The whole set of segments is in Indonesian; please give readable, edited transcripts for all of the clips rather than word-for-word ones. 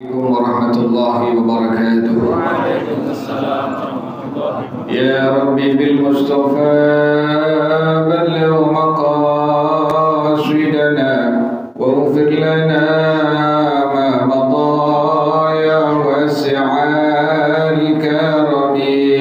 Assalamualaikum warahmatullahi wabarakatuh. Waalaikumsalam warahmatullahi wabarakatuh. Ya Rabbi bil Mustafa balligh maqasidana waghfir lana ma madha ya wasi'al karami.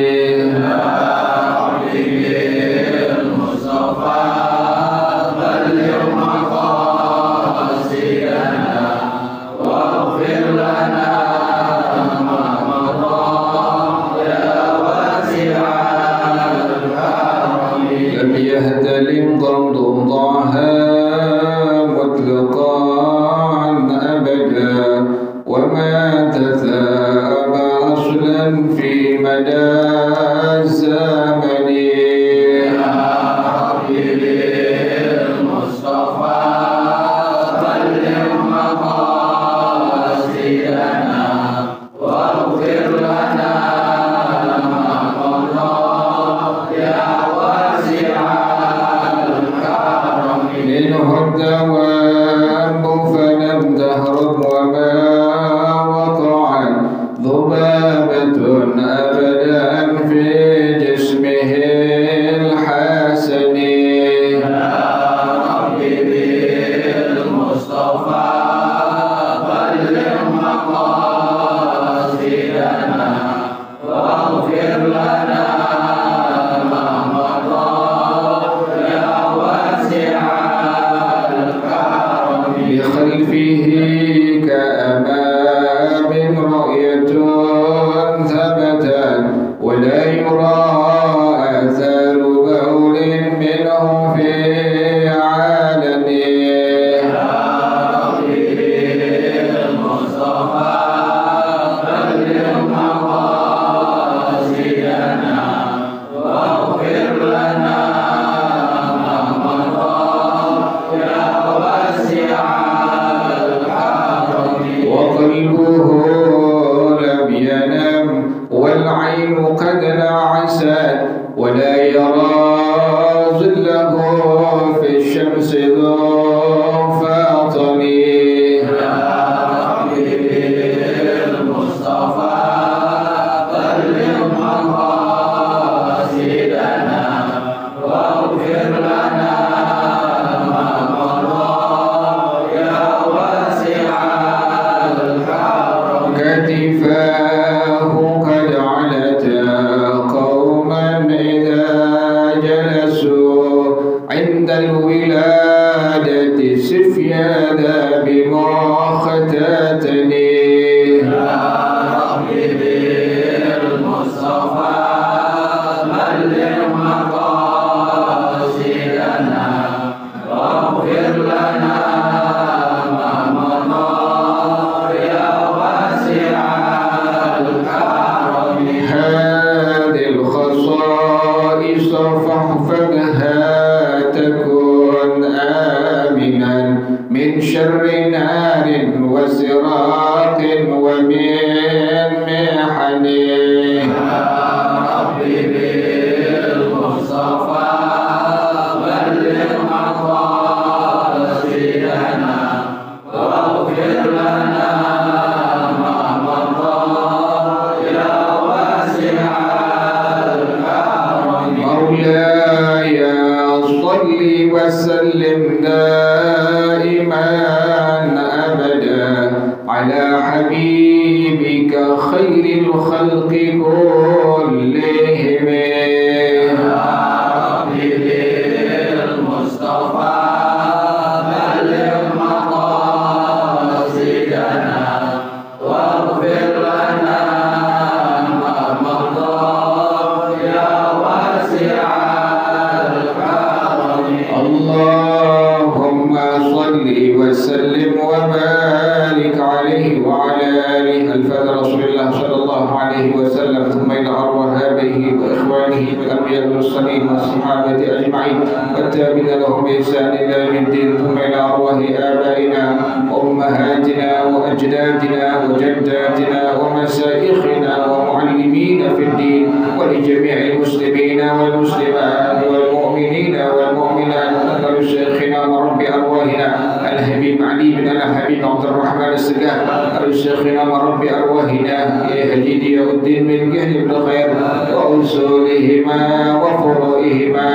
ولجميع المسلمين والمسلمات والمؤمنين والمؤمنات، شيخنا شيخنا ورب أرواحنا الحبيب علي بن الحبيب عبد الرحمن السقاف شيخنا ورب أرواحنا هدي الدين من جهل الخير وأصولهما وفروعهما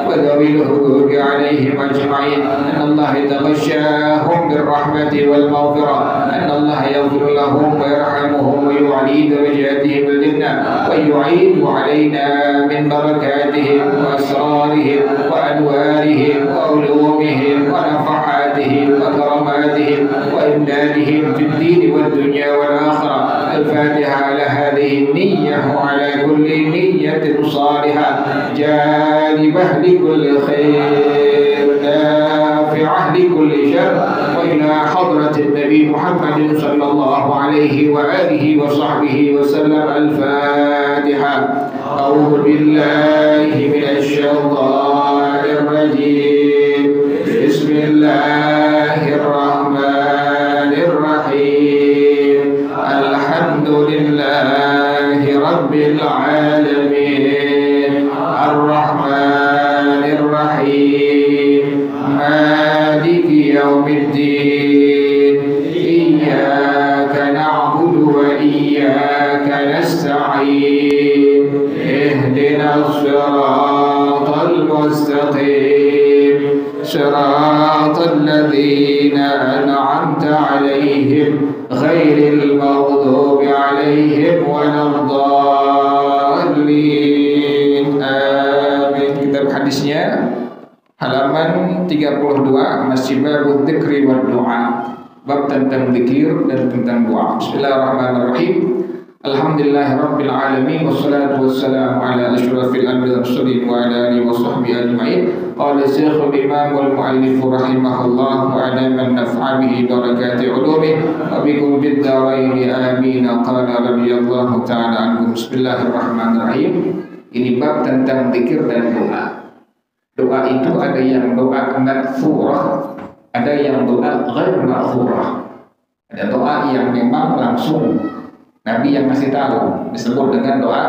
وذوي الحقوق عليهم أجمعين أن الله يتغشاهم بالرحمة والمغفرة أن الله يغفر لهم ويرحمهم ويعلي درجاتهم الجنة ويعيد علينا من بركاتهم وأسرارهم وأنوارهم وعلومهم ونفحاتهم وكراماتهم وإمدادهم في الدين والدنيا والآخرة. الفاتحة على هذه النية وعلى كل نية صالحة جانبة لكل خير نافعة لكل شر وإلى حضرة النبي محمد صلى الله عليه وآله وصحبه وسلم. الفاتحة. أعوذ بالله من الشيطان الرجيم. بسم الله الرحمن الرحيم. الحمد لله رب العالمين الرحمن الرحيم مالك يوم الدين إياك نعبد وإياك نستعين اهدنا الصراط المستقيم صراط الذين أنعمت عليهم غير المغضوب عليهم ولا الضالين. Amin. Kitab hadisnya halaman 32, masih bab dzikri wad du'a, bab tentang zikir dan tentang doa. Bismillahirrahmanirrahim. Alhamdulillahirabbil alamin wassalatu wassalamu ala asyrafil anbiya'i wal mursalin wa ala alihi washabbihi ajma'in. Qala Syekhul Imam wal Mu'allif rahimahullah wa ala man naf'a bihi barakati ulumi wa bikum bid darain amin. Qala radhiyallahu ta'ala anhu. Bismillahirrahmanirrahim. Ini bab tentang zikir dan doa. Doa itu ada yang doa maghfurah, ada yang doa ghair maghfurah. Ada doa yang memang langsung Nabi yang masih tahu disebut dengan doa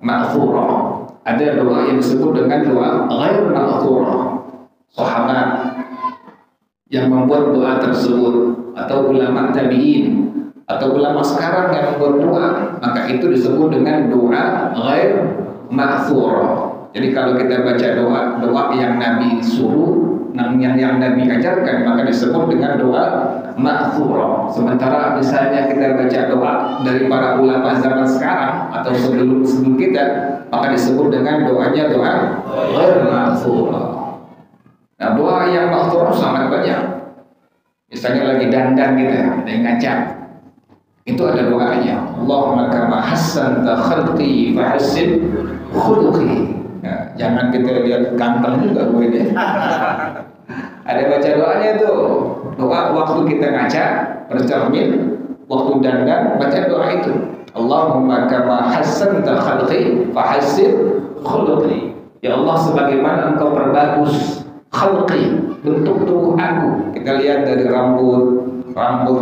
maghfurah. Ada doa yang disebut dengan doa ghair maghfurah. Sahabat yang membuat doa tersebut atau ulama tabi'in atau ulama sekarang yang membuat doa, maka itu disebut dengan doa ghair maghfurah. Jadi kalau kita baca doa yang Nabi suruh, yang Nabi ajarkan, maka disebut dengan doa maghfurah. Sementara misalnya kita baca doa dari para ulama zaman sekarang atau sebelum kita, maka disebut dengan doanya doa ghair maghfurah. Nah, doa yang maghfurah sangat banyak. Misalnya lagi dandan kita, ada yang ngacak, itu ada doanya. Allahumma kama hassanta khalqi fa hassin khuluqi. Nah, jangan kita lihat ganteng juga gue deh. Ada baca doanya tuh. Doa waktu kita ngaca, bercermin, waktu dandan, baca doa itu. Allahumma kama hassanta khalqi fa hassin khuluqi. Ya Allah, sebagaimana Engkau perbagus khalqi, bentuk tubuh aku. Kita lihat dari rambut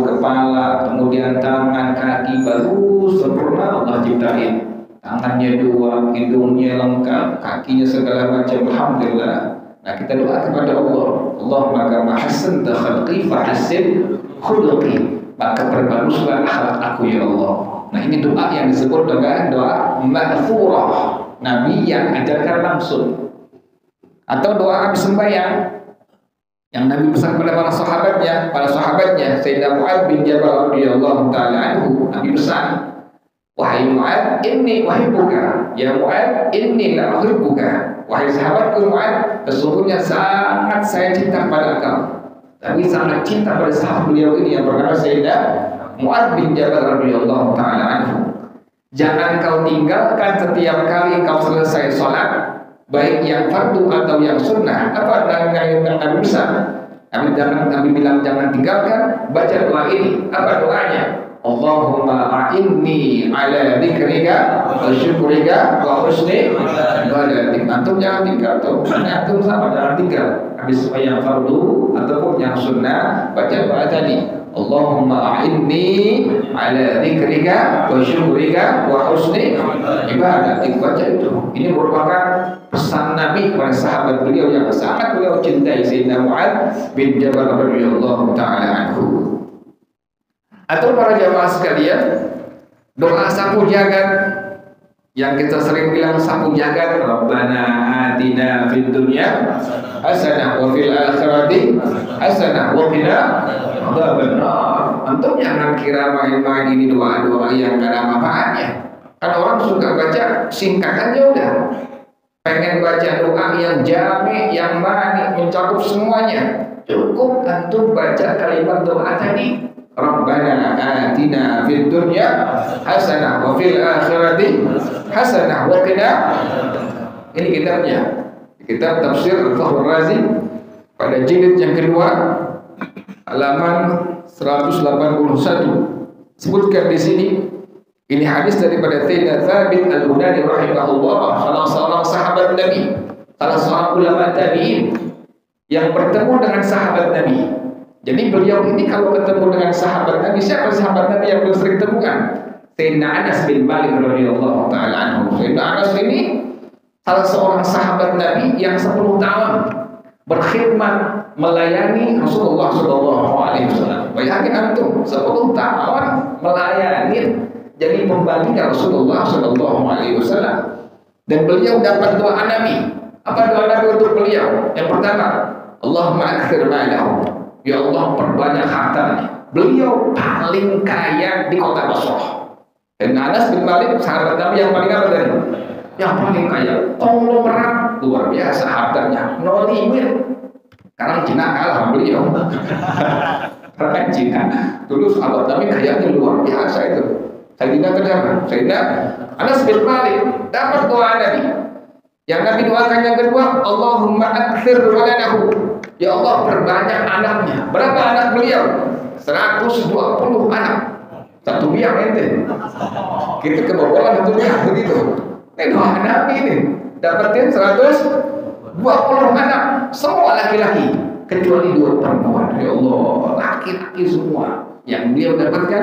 kepala, kemudian tangan, kaki, baru sempurna Allah ciptain. Tangannya dua, hidungnya lengkap, kakinya segala macam. Alhamdulillah. Nah, kita doa kepada Allah. Allahumma kama hassanta khalqi fa hassin khuluqi. Maka perbaguslah akhlak aku ya Allah. Nah, ini doa yang disebut dengan doa maghfurah. Nabi yang ajarkan langsung. Atau doa habis sembahyang yang Nabi pesan kepada para sahabatnya, Sayyidina Mu'adz bin Jabal radhiyallahu taala anhu. Nabi pesan, wahai Mu'adz, inni uhibbuka. Ya Mu'adz, inni la uhibbuka. Wahai sahabatku Mu'adz, sesungguhnya sangat saya cinta pada engkau. Tapi sangat cinta pada sahabat beliau ini yang bernama Sayyidina Mu'adz bin Jabal radhiyallahu taala anhu. Jangan kau tinggalkan setiap kali kau selesai sholat, baik yang fardu atau yang sunnah. Apa yang Nabi bisa? Nabi bilang jangan tinggalkan, baca doa ini. Apa doanya? Allahumma a'inni ala dzikrika wa syukrika wa husni ibadatik. Antum jangan tinggal tuh. Antum sama jangan tinggal. Habis yang fardu ataupun yang sunnah, baca doa tadi. Allahumma a'inni ala dzikrika wa syukrika wa husni ibadatik. Baca itu. Ini merupakan pesan Nabi kepada sahabat beliau yang sangat beliau cintai, Sayyidina Mu'adz bin Jabal radhiyallahu taala anhu. Atau para jamaah sekalian, doa sapu jagat yang kita sering bilang sapu jagat, Rabbana atina fid dunya hasanah wa fil akhirati hasanah wa qina adzabannar. Antum jangan kira main-main ini doa-doa yang gak ada manfaatnya. Kan orang suka baca singkat aja udah. Pengen baca doa yang jami, yang manik, mencakup semuanya. Cukup antum baca kalimat doa tadi. Rabbana atina fid dunya hasanah wa fil akhirati hasanah wa qina. Ini kitabnya, kitab tafsir Al-Fakhr Razi pada jilid yang kedua halaman 181. Sebutkan di sini ini hadis daripada Sayyidina Thabit Al-Bunani rahimahullah, salah seorang sahabat Nabi, salah seorang ulama tabi'in yang bertemu dengan sahabat Nabi. Jadi beliau ini kalau ketemu dengan sahabat Nabi, siapa sahabat Nabi yang beliau sering temukan? Sayyidina Anas bin Malik radhiyallahu taala anhu. Sayyidina Anas ini salah seorang sahabat Nabi yang 10 tahun berkhidmat melayani Rasulullah sallallahu alaihi wasallam. Bayangin antum 10 tahun melayani jadi pembantunya Rasulullah sallallahu alaihi wasallam. Dan beliau dapat doa Nabi. Apa doa Nabi untuk beliau? Yang pertama, Allahumma akthir ma'lahu. Ya Allah, perbanyak hartanya. Beliau paling kaya di kota Basrah. Dan Anas bin Malik sahabat Nabi yang paling apa tadi? Yang paling kaya. Konglomerat luar biasa hartanya. No limit. Sekarang Cina kalah beliau. Karena Cina dulu sahabat Nabi kayanya luar biasa itu. Sayyidina kenapa? Sayyidina Anas bin Malik dapat doa Nabi. Yang Nabi doakan yang kedua, Allahumma akthir waladahu. Ya Allah, perbanyak anaknya. Berapa anak beliau? 120 anak. Satu biang ente. Kita kebobolan satu biang begitu. Ini doa Nabi ini. Dapetin 120 anak. Semua laki-laki. Kecuali 2 perempuan. Ya Allah, laki-laki semua. Yang beliau dapatkan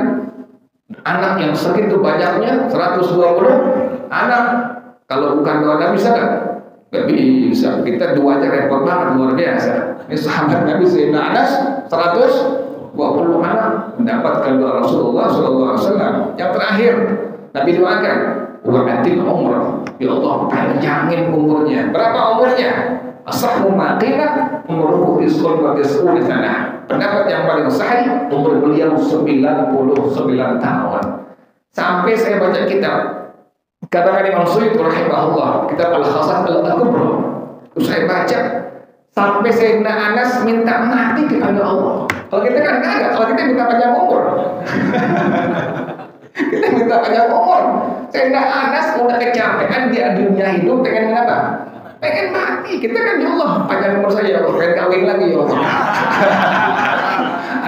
anak yang segitu banyaknya, 120 anak. Kalau bukan doa Nabi bisa nggak? Nggak bisa. Kita dua aja repot banget, luar biasa. Ini sahabat Nabi Sayyidina Anas 120 anak mendapatkan doa Rasulullah SAW. Yang terakhir Nabi doakan, wa'atil umrah. Ya Allah, panjangin umurnya. Berapa umurnya? Asahmu maqila umruhu isqul wa tis'ul sana. Pendapat yang paling sahih umur beliau 99 tahun. Sampai saya baca kitab katakan Imam Suyuti rahimahullah, kitab Al-Khasas Al-Kubra. Terus saya baca sampai Sayyidina Anas minta mati kepada Allah. Kalau kita kan kagak, kalau kita minta panjang umur. Kita minta panjang umur. Sayyidina Anas udah kecapean di dunia hidup, pengen apa? Pengen mati. Kita kan ya Allah, panjang umur saya ya Allah, pengen kawin lagi ya Allah.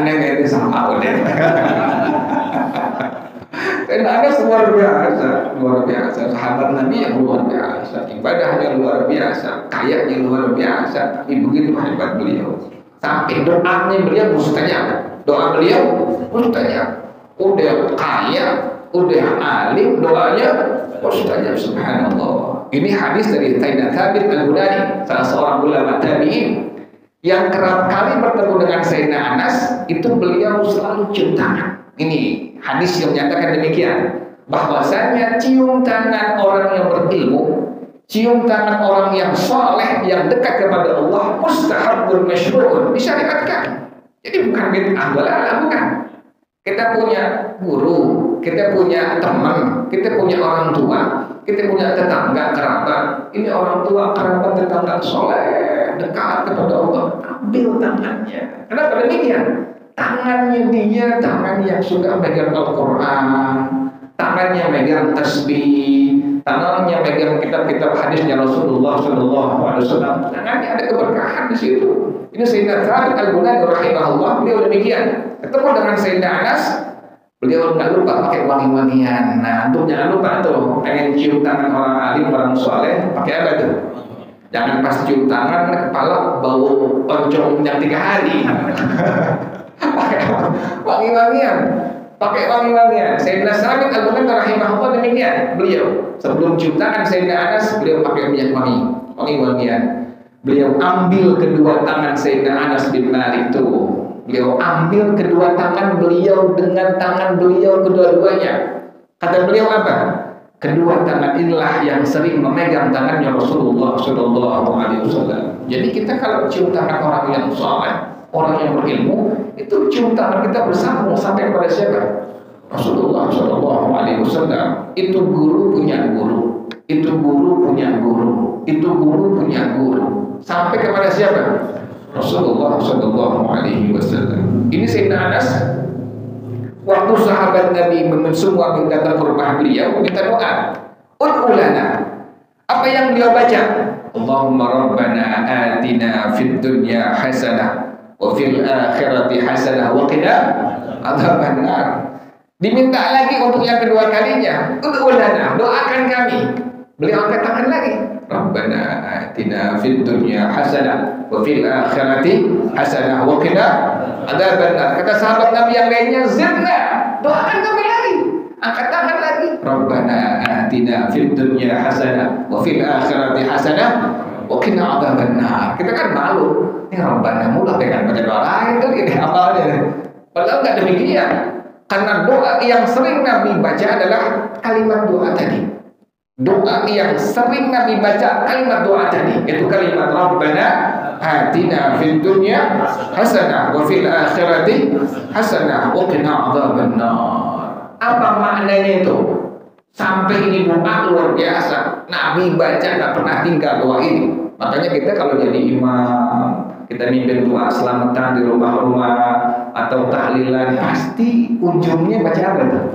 Aneh nggak itu sama udah. Dan Anas luar biasa, sahabat Nabi yang luar biasa, ibadahnya luar biasa, kayanya luar biasa. Begitu hebat beliau. Sampai doanya beliau mustajab. Doa beliau mustajab. Udah kaya, udah alim, doanya mustajab. Subhanallah. Ini hadis dari Sayyidina Thabit Al-Bunani, salah seorang ulama tabi'in yang kerap kali bertemu dengan Sayyidina Anas. Itu beliau selalu cium tangan. Ini hadis yang menyatakan demikian, bahwasanya cium tangan orang yang berilmu, cium tangan orang yang saleh, yang dekat kepada Allah, mustahabun masyru'un, disyariatkan. Jadi bukan bid'ah balala, bukan. Kita punya guru, kita punya teman, kita punya orang tua, kita punya tetangga, kerabat. Ini orang tua, kerabat, tetangga saleh, dekat kepada Allah, ambil tangannya. Kenapa demikian? Tangannya dia, tangan yang suka megang Al-Quran, tangannya megang tasbih, tangannya megang kitab-kitab hadisnya Rasulullah SAW. Tangannya ada keberkahan di situ. Ini Sayyidina Thabit Al-Bunani rahimahullah, beliau demikian. Ketemu dengan Sayyidina Anas, beliau nggak lupa pakai wangi-wangian. Nah, untuk jangan lupa tuh, pengen cium tangan orang alim, orang soleh, pakai apa tuh? Jangan pas cium tangan, kepala bau oncom yang 3 hari. wangi-wangian. Pakai wangi-wangian. Sayyidina Sabit Al-Bunani rahimahullah demikian. Beliau sebelum cium tangan Sayyidina Anas, beliau pakai minyak wangi, wangi-wangian. Beliau ambil kedua tangan Sayyidina Anas bin Malik itu. Beliau ambil kedua tangan beliau dengan tangan beliau kedua-duanya. Kata beliau apa? Kedua tangan inilah yang sering memegang tangannya Rasulullah Shallallahu Alaihi Wasallam. Jadi kita kalau cium tangan orang yang saleh, orang yang berilmu, itu cium tangan kita bersambung sampai kepada siapa? Rasulullah Shallallahu Alaihi Wasallam. Itu guru punya guru, itu guru punya guru, itu guru punya guru, sampai kepada siapa? Rasulullah Shallallahu Alaihi Wasallam. Ini Sayyidina Anas. Waktu sahabat Nabi semua datang ke rumah beliau minta doa, ud'u lana. Apa yang beliau baca? Allahumma rabbana atina fid dunya hasanah wa fil akhirati hasanah wa qina adzabannar. Diminta lagi untuk yang kedua kalinya, ud'u lana, doakan kami. Beliau angkat tangan lagi. Rabbana atina fid dunya hasanah wa fil akhirati hasanah wa qina adzabannar. Kata sahabat Nabi yang lainnya, zidna, doakan kami lagi. Angkat tangan lagi. Rabbana atina fid dunya hasanah wa fil akhirati hasanah wa qina adzabannar. Kita kan malu. Ini Rabbana mula dengan baca doa lain kan ini apalnya. Padahal enggak demikian. Karena doa yang sering Nabi baca adalah kalimat doa tadi. Doa yang sering Nabi baca kalimat doa tadi, yaitu kalimat Rabbana atina fid dunya hasanah wa fil akhirati hasanah wa qina adzabannar. Apa maknanya itu? Sampai ini doa luar biasa. Nabi baca nggak pernah tinggal doa ini. Makanya kita kalau jadi imam, kita mimpin doa selamatan di rumah-rumah atau tahlilan, pasti ujungnya baca apa tuh?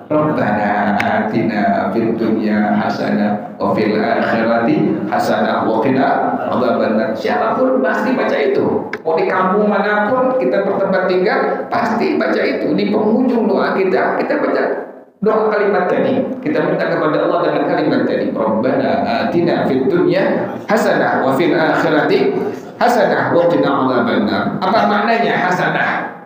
Rabbana atina fid dunya hasanah wa fil akhirati hasanah wa qina adzabannar. Siapapun pasti baca itu. Mau di kampung manapun kita bertempat tinggal, pasti baca itu. Di penghujung doa kita baca doa kalimat tadi. Kita minta kepada Allah dengan kalimat tadi. Rabbana atina fid dunya hasanah wa fil akhirati hasanah wa qina adzabannar. Apa maknanya hasanah?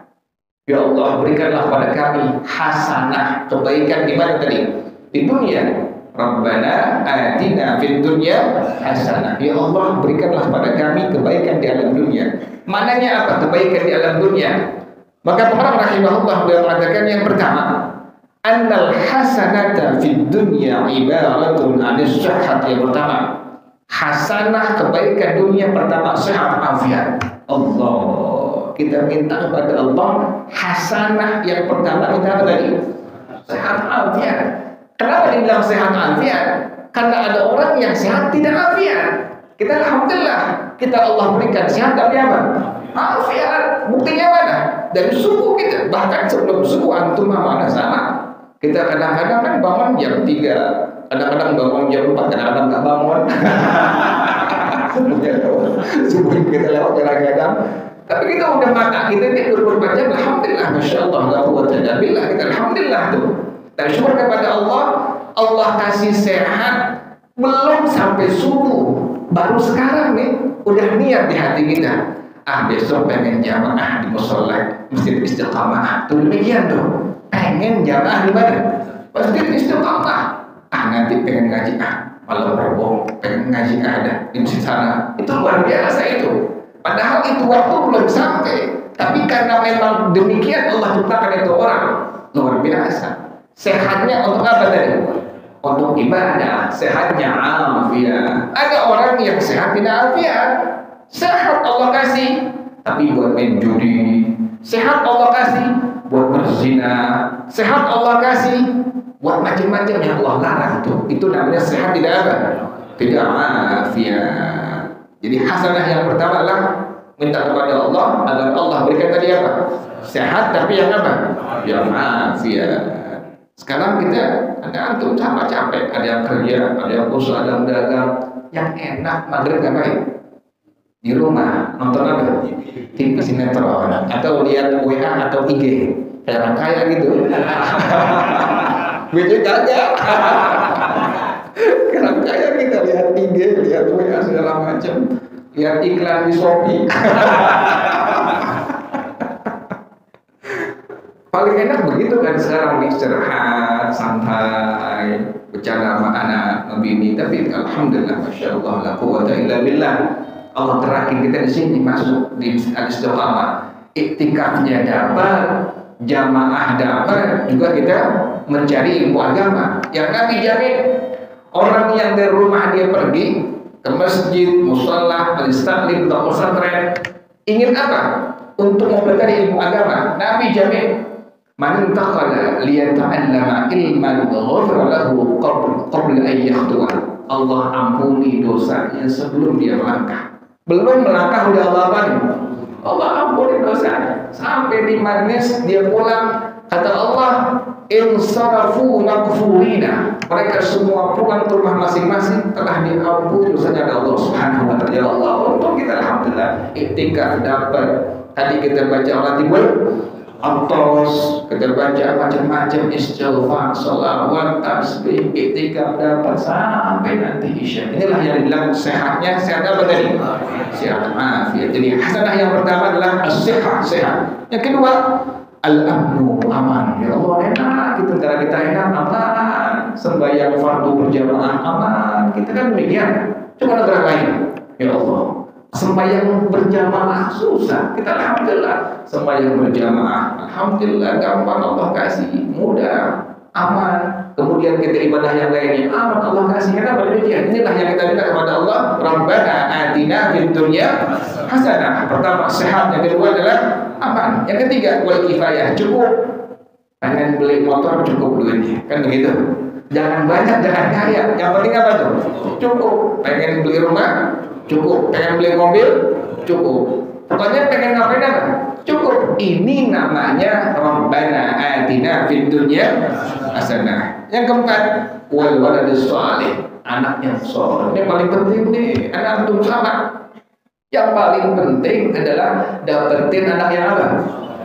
Ya Allah, berikanlah pada kami hasanah, kebaikan di mana tadi? Di dunia. Rabbana atina fid dunya hasanah. Ya Allah, berikanlah pada kami kebaikan di alam dunia. Maknanya apa? Kebaikan di alam dunia. Maka pengarang rahimahullah beliau mengatakan yang pertama, annal hasanata fid dunya ibaratun anis sihhat. Yang pertama, hasanah kebaikan dunia pertama sehat afiat. Allah. Kita minta kepada Allah hasanah yang pertama minta apa tadi? Sehat afiat. Kenapa dibilang sehat afiat? Karena ada orang yang sehat tidak afiat. Kita alhamdulillah, kita Allah berikan sehat tapi apa? Afiat. Buktinya mana? Dari subuh kita. Bahkan sebelum subuh antum mana sama. Kita kadang-kadang kan bangun jam 3, kadang-kadang bangun jam 4, kadang-kadang nggak bangun. Subuh kita lewat kadang-kadang. Tapi kita udah mata kita tidur berbaca, alhamdulillah, masya Allah, la quwwata illa billah. Kita alhamdulillah tuh. Dan syukur kepada Allah, Allah kasih sehat belum sampai subuh, baru sekarang nih udah niat di hati kita. Besok pengen jamaah di mushola Masjid Istiqamah. Tuh demikian tuh. Pengen jamaah di mana? Masjid Istiqamah. Nanti pengen ngaji malam Rabu pengen ngaji ada di masjid sana. Itu luar biasa itu. Padahal itu waktu belum sampai, tapi karena memang demikian Allah ciptakan itu orang luar biasa. Sehatnya untuk apa tadi? Untuk ibadah. Sehatnya afiat. Ada orang yang sehat tidak afiat. Sehat Allah kasih, tapi buat main judi. Sehat Allah kasih buat berzina. Sehat Allah kasih buat macam-macam yang Allah larang tuh. Itu namanya sehat tidak apa? Tidak afiat. Jadi hasanah yang pertama adalah minta kepada Allah agar Allah berikan tadi apa? Sehat tapi yang apa? Yang afiat. Sekarang kita ada antum sama capek, ada yang kerja, ada yang usaha, ada yang dagang. Yang enak maghrib ngapain? Di rumah nonton apa? TV sinetron atau lihat WA atau IG. Kayak orang kaya gitu. Betul kagak? Orang kaya kita lihat IG, lihat WA segala macam, lihat iklan di Shopee. begitu kan sekarang istirahat santai bercanda sama anak bini, tapi alhamdulillah masyaallah la quwwata illa billah. Allah terakhir kita di sini masuk di al-istiqamah, iktikafnya dapat, jamaah dapat, juga kita mencari ilmu agama yang Nabi jamin. Orang yang dari rumah dia pergi ke masjid, musalla, al-istiqlal atau pesantren, ingin apa? Untuk mempelajari ilmu agama. Nabi jamin, man intaqala liyata'allama ilman ghafara lahu qabla an yakhtuwa. Allah ampuni dosanya sebelum dia melangkah. Belum melangkah udah Allah ampuni. Allah ampuni dosanya. Sampai di majlis dia pulang, kata Allah, insarafu maghfurina. Mereka semua pulang ke rumah masing-masing telah diampuni dosanya oleh Allah Subhanahu wa taala. Ya Allah, untung kita alhamdulillah iktikaf dapat. Tadi kita baca Ratibul Atos, kita baca macam-macam istighfar, sholawat, tasbih, iktikaf dapat sampai nanti Isya. Inilah yang dibilang sehatnya. Sehat apa tadi? Sehat afiat. Jadi hasanah yang pertama adalah as-sihah, sehat. Yang kedua, al-amnu, aman. Ya Allah, enak kita, negara kita enak, aman. Sembahyang fardu berjamaah aman. Kita kan demikian. Coba negara lain, ya Allah, sembahyang berjamaah susah. Kita alhamdulillah sembahyang berjamaah, alhamdulillah gampang, Allah kasih, mudah, aman. Kemudian kita ibadah yang lainnya aman, Allah kasih. Kenapa demikian? Inilah yang kita minta kepada Allah. Rabbana atina fid dunya hasanah. Pertama sehat, yang kedua adalah aman, yang ketiga wal kifayah, cukup. Pengen beli motor cukup duitnya, kan begitu. Jangan banyak, jangan kaya. Yang penting apa tuh? Cukup. Pengen beli rumah cukup, pengen beli mobil cukup. Pokoknya pengen ngapain apa? Cukup. Ini namanya Rabbana atina fid dunya hasanah. Yang keempat, wal waladus shalih, anak yang saleh. Ini paling penting nih, anak antum sama. Yang paling penting adalah dapetin anak yang apa?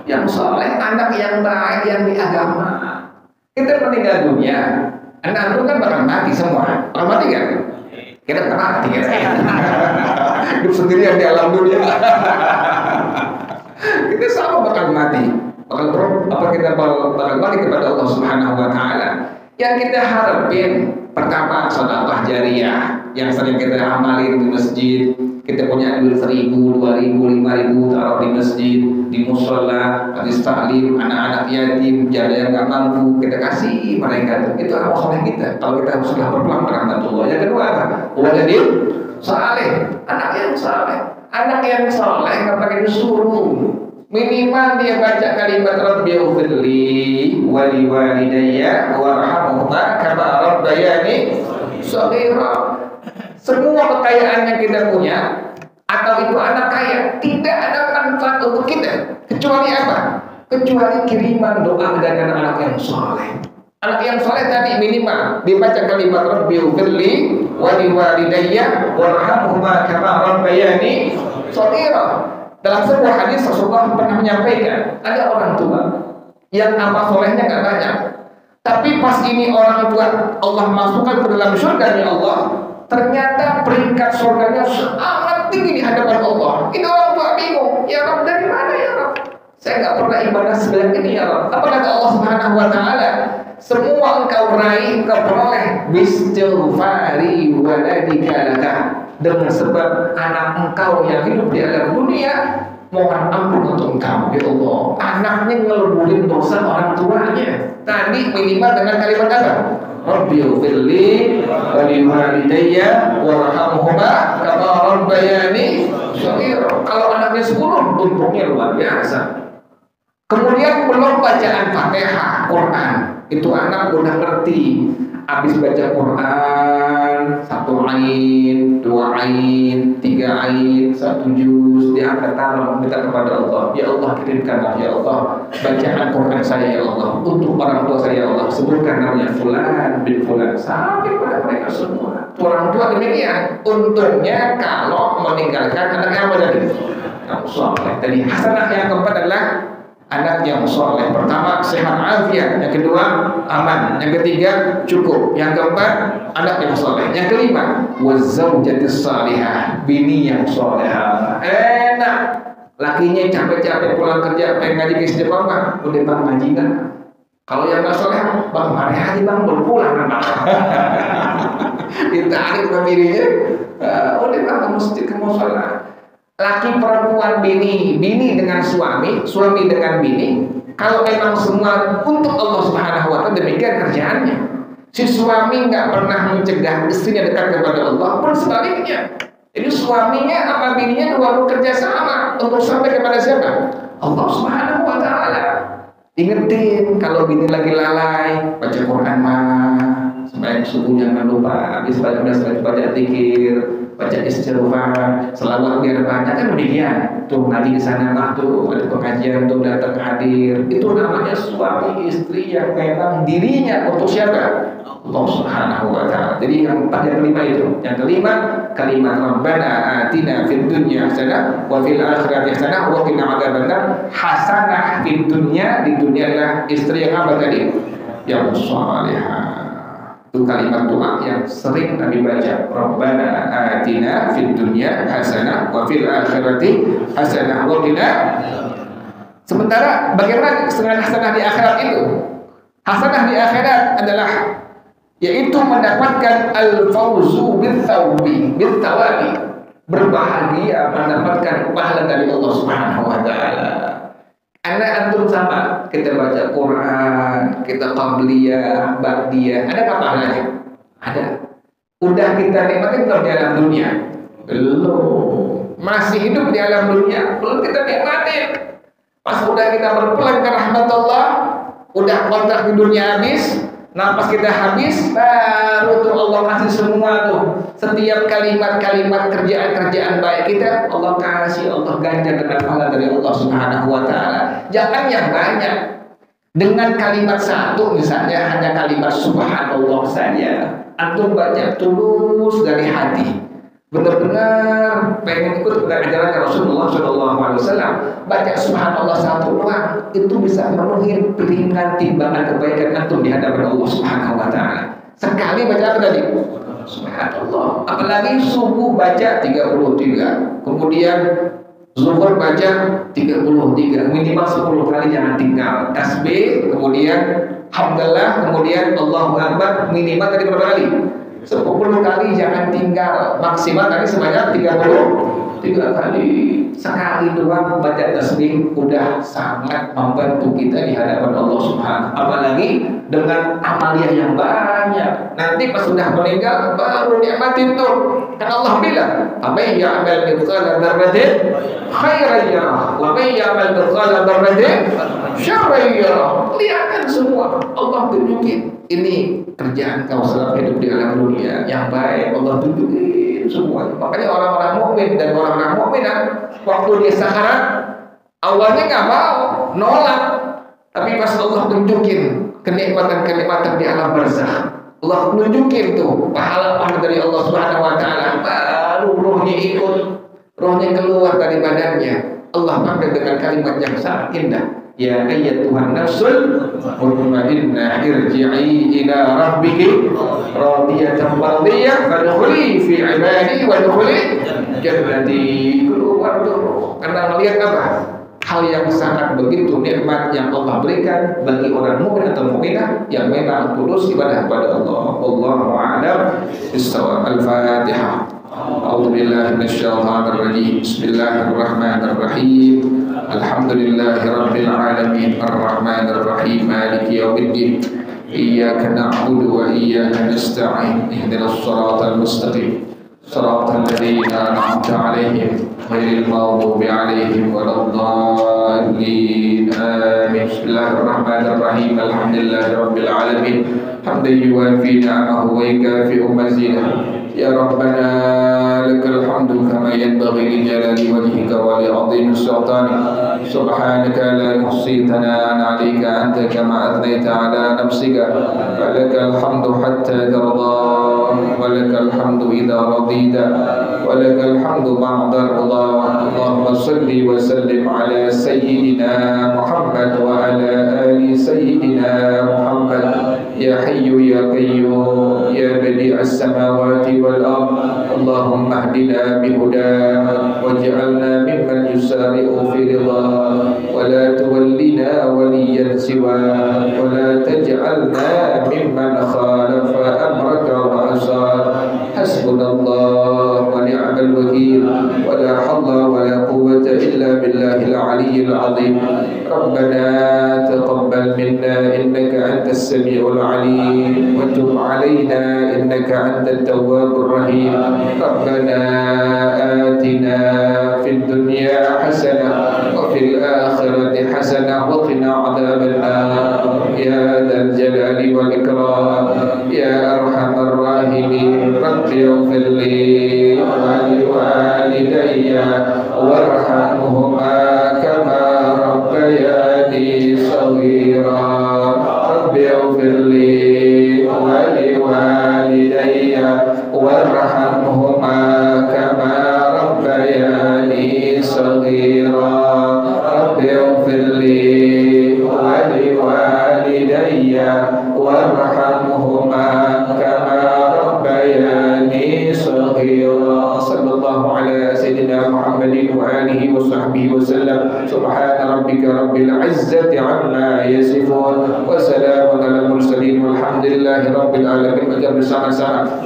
Yang saleh, anak yang baik, yang di agama. Kita meninggal dunia, anak antum kan bakal mati semua. Bakal mati kan? Kita bakal mati kan? Hidup sendirian di alam dunia. Kita sama bakal mati. Kita bakal balik kepada Allah Subhanahu wa taala. Yang kita harapin pertama sedekah jariyah yang sering kita amalin di masjid. Kita punya duit 1.000, 2.000, 5.000 taruh di masjid, di mushola, hadis ta'lim, anak-anak yatim, janda yang nggak mampu, kita kasih mereka. Itu amal soleh kita. Kalau kita sudah berpelang rahmatullah. Yang kedua apa? Waladin saleh, anak yang saleh. Anak yang saleh nggak pakai disuruh. Minimal dia baca kalimat Rabbighfirli wa liwalidayya warhamhuma kama rabbayani shaghira. Semua kekayaan yang kita punya atau itu anak kaya tidak ada manfaat untuk kita kecuali apa? Kecuali kiriman doa dari anak-anak yang saleh. Anak yang saleh tadi minimal dibaca kalimat Rabbighfirli wa liwalidayya warhamhuma kama rabbayani shaghira. Dalam sebuah hadis Rasulullah pernah menyampaikan, ada orang tua yang amal solehnya nggak banyak, tapi pas ini orang tua Allah masukkan ke dalam surganya Allah, ternyata peringkat surganya sangat tinggi di hadapan Allah. Ini orang tua bingung, ya Rabb, dari mana ya Rabb? Saya nggak pernah ibadah sebelah ini ya Rabb. Apa kata Allah Subhanahu wa taala? Semua engkau raih, engkau peroleh bistighfari waladika laka, dengan sebab anak engkau yang hidup di alam dunia mohon ampun untuk engkau ya Allah. Anaknya ngeleburin dosa orang tuanya. Tadi minimal dengan kalimat apa? Rabbighfirli wa liwalidayya warhamhuma kama rabbayani shaghira. Kalau anaknya 10, untungnya luar biasa. Kemudian belum bacaan Fatihah, Quran. Itu anak udah ngerti. Habis baca Quran 1 ain, 2 ain, 3 ain, 1 juz, dia angkat tangan minta kepada Allah, ya Allah kirimkanlah ya Allah bacaan Quran saya ya Allah untuk orang tua saya ya Allah, sebutkan namanya fulan bin fulan sampai pada mereka semua. Orang tua demikian. Untungnya kalau meninggalkan anak yang apa tadi? Yang soleh. Tadi hasanah yang keempat adalah anak yang soleh. Pertama sehat afiat, yang kedua aman, yang ketiga cukup, yang keempat anak yang soleh, yang kelima wazaujatis salihah, bini yang solehah. Enak, lakinya capek-capek pulang kerja pengen ngaji ke istiqomah, udah bang ngaji kan? Kalau yang nggak soleh, bang mari aja bang baru pulang anak. Ditarik ke bininya, udah bang ke masjid kamu sholat. Laki perempuan bini dengan suami dengan bini. Kalau memang semua untuk Allah Subhanahu Wa Taala, demikian kerjaannya. Si suami nggak pernah mencegah istrinya dekat kepada Allah, pun sebaliknya. Jadi suaminya sama bininya dua bekerja sama untuk sampai kepada siapa? Allah Subhanahu Wa Taala. Ingetin kalau bini lagi lalai, baca Quran mah, sampai subuh jangan lupa, habis baca zikir, baca istighfar, selawat biar banyak, kan demikian. Tuh nanti di sana mah tuh ada pengajian tuh datang hadir. Itu namanya suami istri yang memang dirinya untuk siapa? Allah Subhanahu Wa Taala. Jadi yang kelima itu. Yang kelima, kalimat Rabbana atina fid dunya hasanah wa fil akhirati hasanah wa qina adzabannar. Hasanah fid dunya, di dunia adalah istri yang apa tadi? Yang salihah. Itu kalimat doa yang sering Nabi baca. Rabbana atina fid dunya hasanah wa fil akhirati hasanah wa qina. Sementara bagaimana dengan hasanah di akhirat itu? Hasanah di akhirat adalah yaitu mendapatkan al-fawzu bil-thawabi, berbahagia mendapatkan pahala dari Allah Subhanahu Wa Taala. Anak antum sama, kita baca Quran, kita qabliyah, ba'diyah, ada apa pahalanya? Ada. Udah kita nikmatin belum di alam dunia? Belum. Masih hidup di alam dunia, belum kita nikmatin. Pas udah kita berpulang ke rahmat Allah, udah kontrak di dunia habis, napas kita habis, baru tuh Allah kasih semua tuh. Setiap kalimat-kalimat kerjaan-kerjaan baik kita, Allah kasih, Allah ganjar dengan pahala dari Allah Subhanahu Wa Taala. Jangan yang banyak. Dengan kalimat satu misalnya, hanya kalimat Subhanallah saja, antum baca tulus dari hati, benar-benar pengen ikut ajaran Rasulullah SAW, baca Subhanallah satu doang, itu bisa memenuhi piringan timbangan kebaikan antum di hadapan Allah Subhanahu Wa Taala. Sekali baca apa tadi? Subhanallah. Apalagi subuh baca 33, kemudian zuhur baca 33, minimal 10 kali, jangan tinggal. Tasbih, kemudian hamdalah, kemudian Allahu Akbar, minimal tadi berapa kali? 10 kali, jangan tinggal. Maksimal tadi sebanyak 33 kali. Sekali doang baca tasbih udah sangat membantu kita di hadapan Allah Subhanahu. Apalagi dengan amaliyah yang banyak. Nanti pas sudah meninggal baru nikmatin tuh. Kan Allah bilang, "Amay ya'mal mithqala dzarratin khairan yarah, wa may ya'mal mithqala dzarratin syarran yarah." Lihatkan semua. Allah tunjukin. Ini kerjaan kau selama hidup di alam dunia yang baik, Allah tunjukin semua. Makanya orang-orang mukmin dan orang-orang mukminah waktu dia sakarat awalnya nggak mau, nolak, tapi pas Allah tunjukin kenikmatan-kenikmatan di alam barzakh, Allah tunjukin tuh pahala-pahala dari Allah Subhanahu Wa Taala, baru rohnya ikut, rohnya keluar dari badannya. Allah panggil dengan kalimat yang sangat indah. Ya ayyatuhan nafsul mutmainnah irji'i ila rabbiki radiyatan mardiyah fadkhuli fi ibadi wadkhuli jannati. Keluar tuh karena melihat apa? Hal yang sangat begitu nikmat yang Allah berikan bagi orang mukmin atau mukminah yang memang tulus ibadah kepada Allah. Wallahu a'lam bishawab. Al-Fatihah. A'udzu billahi minasyaitonir rajim. Bismillahirrahmanirrahim. Alhamdulillahirabbil alamin arrahmanir rahim maliki yaumiddin. Iyyaka na'budu wa iyyaka nasta'in. Ihdinas siratal mustaqim. Siratal ladzina an'amta 'alaihim ghairil maghdubi 'alaihim waladdallin. Amin. Bismillahirrahmanirrahim. Alhamdulillahirabbil alamin. Hamdan yuwafi ni'amahu wa yukafi'u mazidah. Ya Rabbana lakal hamdu kama yanbaghi li jalali wajhika wa li 'azimi sultanik. Subhanaka la nuhsi thana'an 'alaika anta kama athnaita 'ala nafsika. Walakal hamdu hatta tarda wa lakal hamdu idza radita wa lakal hamdu ba'da ridha. Allahumma salli wa sallim 'ala sayyidina Muhammad wa 'ala ali sayyidina Muhammad. يا حي يا قيوم يا بديع السماوات والأرض اللهم اهدنا بهداك واجعلنا ممن يسارع في رضاك ولا تولنا وليا سواك ولا تجعلنا ممن خالف أمرك وعصاك حسبنا الله ونعم الوكيل ولا حول ولا قوة إلا بالله العلي العظيم ربنا تقبل منا إنك أنت السميع العليم وتب علينا إنك أنت التواب الرحيم ربنا آتنا في الدنيا حسنة وفي الآخرة حسنة وقنا عذاب النار يا ذا الجلال والإكرام يا أرحم الراحمين رب اغفر لي ولوالدي وارحمهما كما ربياني صغيرا رب اغفر لي ولوالدي وارحمهما كما ربياني صغيرا رب اغفر لي ولوالدي وارحمهما كما ربياني صغيرا صلى الله على سيدنا محمد وآله وصحبه وسلم سبحان ربك رب العزة عما يصفون وسلام على المرسلين والحمد لله رب العالمين وجل سنة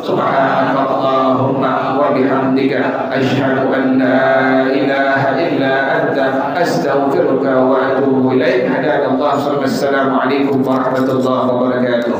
سبحانك اللهم وبحمدك أشهد أن لا إله إلا أنت أستغفرك وأتوب إليك هدانا الله السلام عليكم ورحمة الله وبركاته